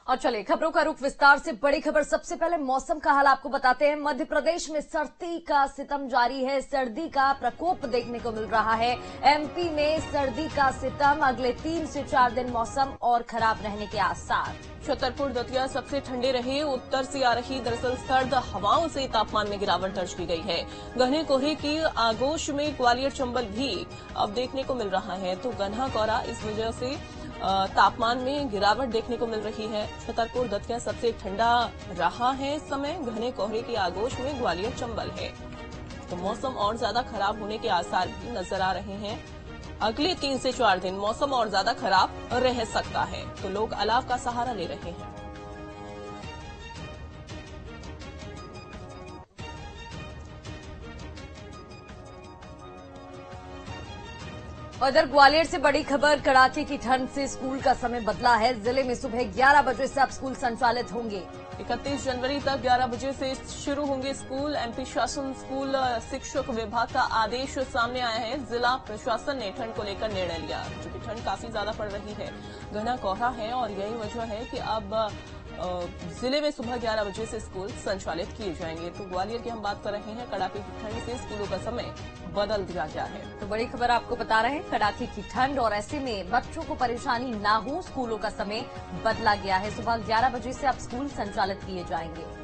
और चलिए खबरों का रुख विस्तार से बड़ी खबर। सबसे पहले मौसम का हाल आपको बताते हैं। मध्य प्रदेश में सर्दी का सितम जारी है, सर्दी का प्रकोप देखने को मिल रहा है। एमपी में सर्दी का सितम, अगले 3 से 4 दिन मौसम और खराब रहने के आसार। छतरपुर दतिया सबसे ठंडे रहे। उत्तर से आ रही दरअसल सर्द हवाओं से तापमान में गिरावट दर्ज की गई है। घने कोहरे की आगोश में ग्वालियर चंबल भी अब देखने को मिल रहा है, तो घना कोहरा इस वजह से तापमान में गिरावट देखने को मिल रही है। छतरपुर दतिया सबसे ठंडा रहा है इस समय। घने कोहरे की आगोश में ग्वालियर चंबल है, तो मौसम और ज्यादा खराब होने के आसार भी नजर आ रहे हैं। अगले 3 से 4 दिन मौसम और ज्यादा खराब रह सकता है, तो लोग अलाव का सहारा ले रहे हैं। उधर ग्वालियर से बड़ी खबर, कड़ाके की ठंड से स्कूल का समय बदला है। जिले में सुबह 11 बजे से अब स्कूल संचालित होंगे। 31 जनवरी तक 11 बजे से शुरू होंगे स्कूल। एमपी शासन स्कूल शिक्षक विभाग का आदेश सामने आया है। जिला प्रशासन ने ठंड को लेकर निर्णय लिया, क्योंकि ठंड काफी ज्यादा पड़ रही है, घना कोहरा है और यही वजह है कि अब जिले में सुबह 11 बजे से स्कूल संचालित किए जाएंगे। तो ग्वालियर की हम बात कर रहे हैं, कड़ाके की ठंड से स्कूलों का समय बदल दिया गया है। तो बड़ी खबर आपको बता रहे हैं, कड़ाके की ठंड और ऐसे में बच्चों को परेशानी ना हो, स्कूलों का समय बदला गया है। सुबह 11 बजे से अब स्कूल संचालित किए जाएंगे।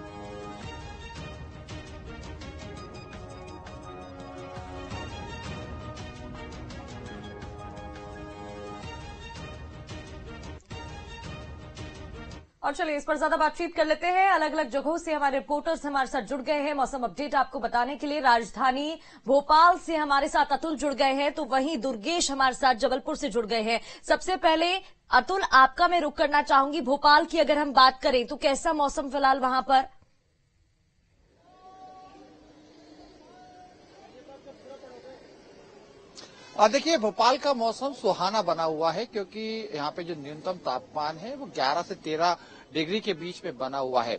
और चलिए इस पर ज्यादा बातचीत कर लेते हैं। अलग अलग जगहों से हमारे रिपोर्टर्स हमारे साथ जुड़ गए हैं मौसम अपडेट आपको बताने के लिए। राजधानी भोपाल से हमारे साथ अतुल जुड़ गए हैं, तो वहीं दुर्गेश हमारे साथ जबलपुर से जुड़ गए हैं। सबसे पहले अतुल, आपका मैं रुख करना चाहूंगी। भोपाल की अगर हम बात करें तो कैसा मौसम फिलहाल वहां पर? देखिए, भोपाल का मौसम सुहाना बना हुआ है, क्योंकि यहाँ पे जो न्यूनतम तापमान है वो 11 से 13 डिग्री के बीच में बना हुआ है।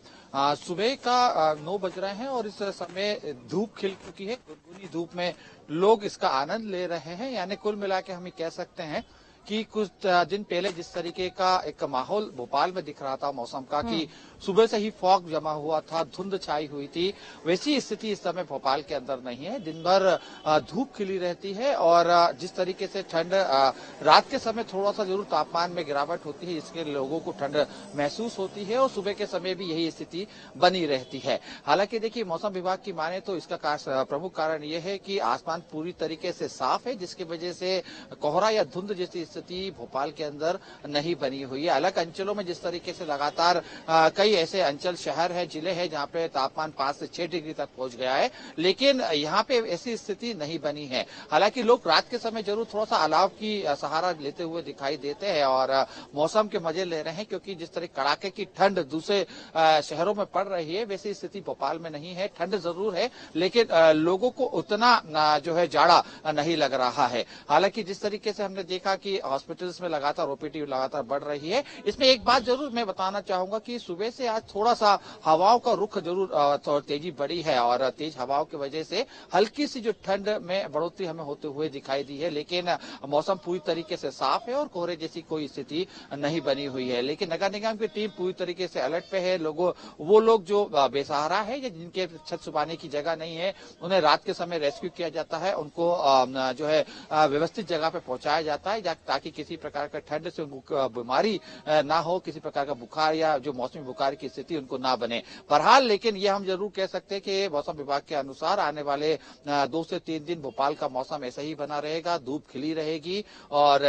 सुबह का 9 बज रहे हैं और इस समय धूप खिल चुकी है। गुनगुनी धूप में लोग इसका आनंद ले रहे हैं। यानी कुल मिला के हम ये कह सकते हैं कि कुछ दिन पहले जिस तरीके का एक माहौल भोपाल में दिख रहा था मौसम का, कि सुबह से ही फॉग जमा हुआ था, धुंध छाई हुई थी, वैसी स्थिति इस समय भोपाल के अंदर नहीं है। दिन भर धूप खिली रहती है और जिस तरीके से ठंड रात के समय थोड़ा सा जरूर तापमान में गिरावट होती है, इसके लोगों को ठंड महसूस होती है और सुबह के समय भी यही स्थिति बनी रहती है। हालांकि देखिए, मौसम विभाग की माने तो इसका प्रमुख कारण यह है कि आसमान पूरी तरीके से साफ है, जिसकी वजह से कोहरा या धुंध जैसी स्थिति भोपाल के अंदर नहीं बनी हुई है। अलग अंचलों में जिस तरीके से लगातार कई ऐसे अंचल, शहर है, जिले हैं जहां पे तापमान 5 से 6 डिग्री तक पहुंच गया है, लेकिन यहां पे ऐसी स्थिति नहीं बनी है। हालांकि लोग रात के समय जरूर थोड़ा सा अलाव की सहारा लेते हुए दिखाई देते हैं और मौसम के मजे ले रहे हैं, क्योंकि जिस तरह कड़ाके की ठंड दूसरे शहरों में पड़ रही है, वैसी स्थिति भोपाल में नहीं है। ठंड जरूर है, लेकिन लोगों को उतना जो है जाड़ा नहीं लग रहा है। हालांकि जिस तरीके से हमने देखा कि हॉस्पिटल्स में लगातार ओपीडी लगातार बढ़ रही है, इसमें एक बात जरूर मैं बताना चाहूंगा कि सुबह से आज थोड़ा सा हवाओं का रुख जरूर तेजी बढ़ी है और तेज हवाओं की वजह से हल्की सी जो ठंड में बढ़ोतरी हमें होते हुए दिखाई दी है, लेकिन मौसम पूरी तरीके से साफ है और कोहरे जैसी कोई स्थिति नहीं बनी हुई है। लेकिन नगर निगम की टीम पूरी तरीके से अलर्ट पे है। वो लोग जो बेसहारा है या जिनके छत छुपाने की जगह नहीं है, उन्हें रात के समय रेस्क्यू किया जाता है, उनको जो है व्यवस्थित जगह पे पहुंचाया जाता है, ताकि किसी प्रकार का ठंड से बीमारी ना हो, किसी प्रकार का बुखार या जो मौसमी बुखार की स्थिति उनको ना बने। बहरहाल लेकिन ये हम जरूर कह सकते हैं कि मौसम विभाग के अनुसार आने वाले 2 से 3 दिन भोपाल का मौसम ऐसा ही बना रहेगा, धूप खिली रहेगी और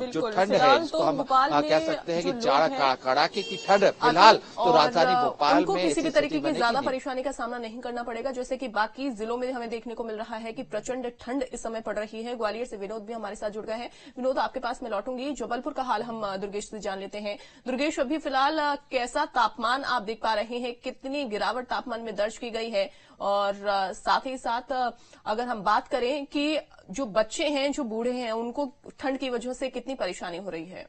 जो ठंड है इसको हम कह सकते हैं कि जाड़ा कड़ाके की ठंड फिलहाल तो राजधानी भोपाल में किसी भी तरीके की ज्यादा परेशानी का सामना नहीं करना पड़ेगा, जैसे कि बाकी जिलों में हमें देखने को मिल रहा है कि प्रचंड ठंड इस समय पड़ रही है। ग्वालियर से विनोद भी हमारे साथ जुड़ गए हैं। विनोद, आपके पास में लौटूंगी। जबलपुर का हाल हम दुर्गेश से जान लेते हैं। दुर्गेश, अभी फिलहाल कैसा तापमान आप देख पा रहे हैं, कितनी गिरावट तापमान में दर्ज की गई है, और साथ ही साथ अगर हम बात करें कि जो बच्चे हैं, जो बूढ़े हैं, उनको ठंड की वजह से कितनी परेशानी हो रही है?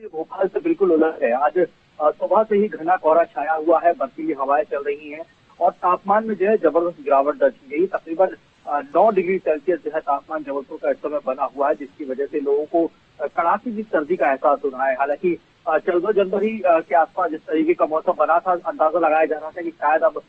भोपाल से बिल्कुल उलट है। आज सुबह से ही घना कोहरा छाया हुआ है, बर्फीली हवाएं चल रही हैं और तापमान में जो है जबरदस्त गिरावट दर्ज की गई। तकरीबन 9 डिग्री सेल्सियस जो है तापमान जबलपुर का इस समय बना हुआ है, जिसकी वजह से लोगों को कड़ाके की सर्दी का एहसास हो रहा है। हालांकि 14 जनवरी के आसपास जिस तरीके का मौसम बना था, अंदाजा लगाया जा रहा था कि शायद अब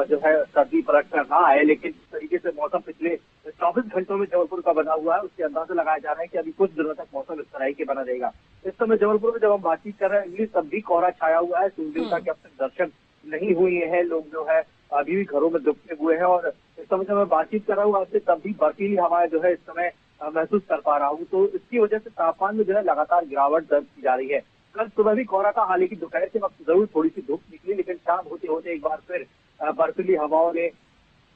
जो है सर्दी पलट कर ना आए, लेकिन जिस तरीके से मौसम पिछले 24 घंटों में जबलपुर का बना हुआ है, उसके अंदाजा लगाया जा रहा है कि अभी कुछ दिनों तक मौसम इस तरह के बना रहेगा। इस समय जबलपुर में जब हम बातचीत कर रहे हैं, तब भी कोहरा छाया हुआ है, सूर्य देवता के अब तक दर्शन नहीं हुए हैं, लोग जो है अभी भी घरों में दुबके हुए हैं। और इस समय जब मैं बातचीत कर रहा हूँ आपसे, तब भी बर्फीली हवाएं जो है इस समय महसूस कर पा रहा हूँ। तो इसकी वजह से तापमान में जो है लगातार गिरावट दर्ज की जा रही है। कल सुबह भी कोहरा था, हालांकि दोपहर के वक्त जरूर थोड़ी सी धूप निकली, लेकिन शाम होते होते एक बार फिर बर्फीली हवाओं ने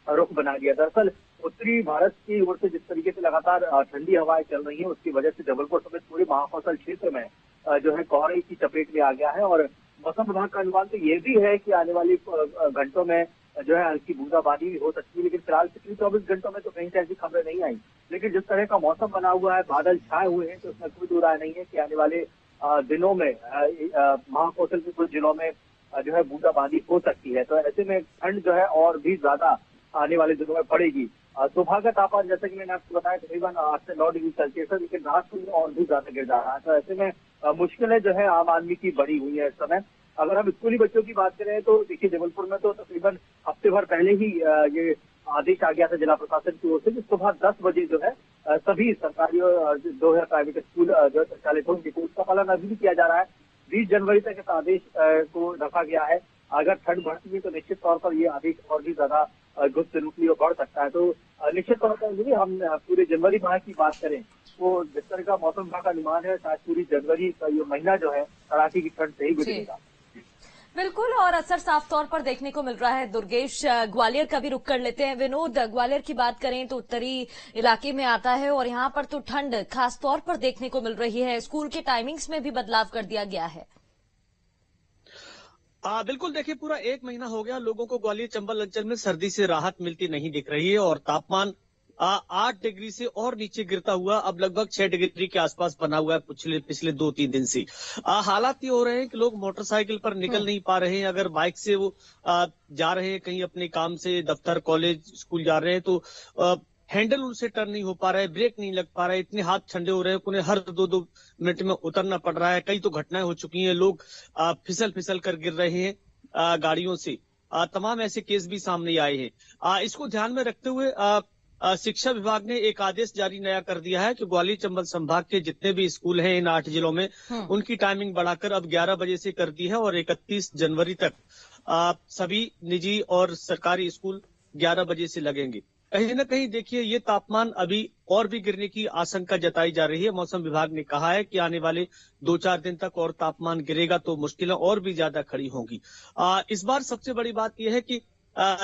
रुख बना दिया। दरअसल उत्तरी भारत की ओर से जिस तरीके से लगातार ठंडी हवाएं चल रही हैं, उसकी वजह से जबलपुर समेत पूरे महाकौशल क्षेत्र में जो है कोहरे की चपेट में आ गया है। और मौसम विभाग का अनुमान तो ये भी है कि आने वाली घंटों में जो है हल्की बूंदाबांदी भी हो सकती है, लेकिन फिलहाल पिछले 24 घंटों में तो कहीं से ऐसी खबरें नहीं आई। लेकिन जिस तरह का मौसम बना हुआ है, बादल छाए हुए हैं, तो उसमें कोई दो राय नहीं है कि आने वाले दिनों में महाकौशल के कुछ जिलों में जो है बूंदाबांदी हो सकती है। तो ऐसे में ठंड जो है और भी ज्यादा आने वाले दिनों में पड़ेगी। सुबह का तापमान जैसे कि मैंने आपको बताया तकरीबन 8 से 9 डिग्री सेल्सियस है, लेकिन रात को और भी ज्यादा गिर जा रहा है। तो ऐसे में मुश्किलें जो है आम आदमी की बड़ी हुई है इस समय। अगर हम स्कूली बच्चों की बात करें तो देखिए जबलपुर में तो तकरीबन हफ्ते भर पहले ही ये आदेश आ गया था जिला प्रशासन की ओर से कि सुबह 10 बजे जो है सभी सरकारी और जो है प्राइवेट स्कूल जो है संचालित होंगे। तो उसका पालन अभी भी किया जा रहा है। 20 जनवरी तक इस आदेश को रखा गया है। अगर ठंड बढ़ती है तो निश्चित तौर पर ये आदेश और भी ज्यादा गुस्ताखी बढ़ सकता है। तो निश्चित तौर पर यदि हम पूरे जनवरी माह की बात करें तो जिस तरह का मौसम विभाग का अनुमान है, शायद पूरी जनवरी का ये महीना जो है कड़ाके की ठंड से ही गुजरेगा। बिल्कुल, और असर साफ तौर पर देखने को मिल रहा है। दुर्गेश, ग्वालियर का भी रुख कर लेते हैं। विनोद, ग्वालियर की बात करें तो उत्तरी इलाके में आता है और यहाँ पर तो ठंड खास तौर पर देखने को मिल रही है। स्कूल के टाइमिंग्स में भी बदलाव कर दिया गया है। बिल्कुल, देखिए पूरा 1 महीना हो गया लोगों को ग्वालियर चंबल अंचल में सर्दी से राहत मिलती नहीं दिख रही है और तापमान 8 डिग्री से और नीचे गिरता हुआ अब लगभग 6 डिग्री के आसपास बना हुआ है पिछले 2-3 दिन से। हालात ये हो रहे हैं कि लोग मोटरसाइकिल पर निकल नहीं पा रहे हैं। अगर बाइक से वो जा रहे हैं कहीं अपने काम से, दफ्तर, कॉलेज, स्कूल जा रहे हैं तो हैंडल उनसे टर्न नहीं हो पा रहा है, ब्रेक नहीं लग पा रहा है, इतने हाथ ठंडे हो रहे हैं, उन्हें हर 2-2 मिनट में उतरना पड़ रहा है। कई तो घटनाएं हो चुकी हैं, लोग फिसल कर गिर रहे हैं गाड़ियों से। तमाम ऐसे केस भी सामने आए हैं। इसको ध्यान में रखते हुए शिक्षा विभाग ने एक आदेश जारी नया कर दिया है कि ग्वालियर चंबल संभाग के जितने भी स्कूल हैं इन 8 जिलों में उनकी टाइमिंग बढ़ाकर अब 11 बजे से कर दी है और 31 जनवरी तक सभी निजी और सरकारी स्कूल 11 बजे से लगेंगे। कहीं ना कहीं देखिए ये तापमान अभी और भी गिरने की आशंका जताई जा रही है। मौसम विभाग ने कहा है कि आने वाले 2-4 दिन तक और तापमान गिरेगा तो मुश्किलें और भी ज्यादा खड़ी होंगी। इस बार सबसे बड़ी बात यह है कि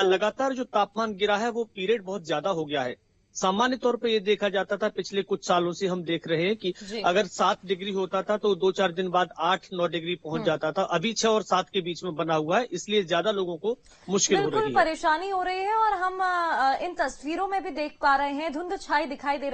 लगातार जो तापमान गिरा है वो पीरियड बहुत ज्यादा हो गया है। सामान्य तौर पे ये देखा जाता था, पिछले कुछ सालों से हम देख रहे हैं कि अगर 7 डिग्री होता था तो 2-4 दिन बाद 8-9 डिग्री पहुंच जाता था। अभी 6 और 7 के बीच में बना हुआ है, इसलिए ज्यादा लोगों को मुश्किल हो रही है। बिल्कुल परेशानी हो रही है और हम इन तस्वीरों में भी देख पा रहे हैं, धुंध छाई दिखाई दे रही है।